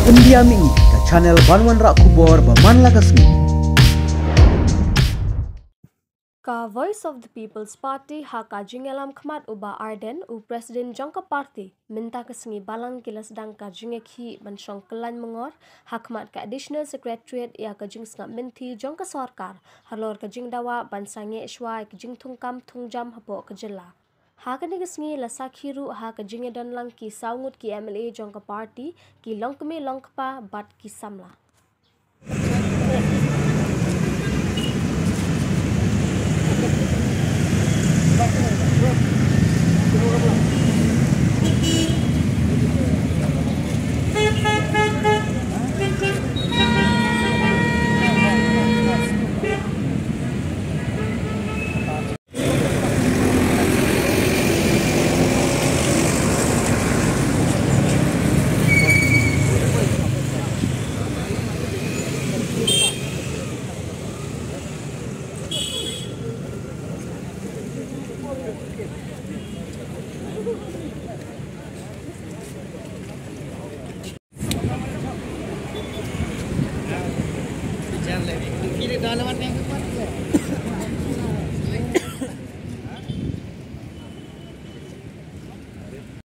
India Mini ke channel Banwan Rak Kubor Baman Lagasmi. Ka Voice of the People's Party haka jingelam khmat uba Arden u Presiden Jangka Party minta kesengi balang kila Sdang ka iakhih ban shong kyllaiñ mungor khmat ka additional secretariat ia ka jing sngat minti Jangka Sarkar halor ka jing dawa ban sange shwai ka jing thungkam thungjam hapo ka jilla. Haka ni kesengi la sakhiru haka jingedan lang ki saungut ki MLA Jangka Party ki longkme longkpa bat ki samla. Kira dalaman yang keempat.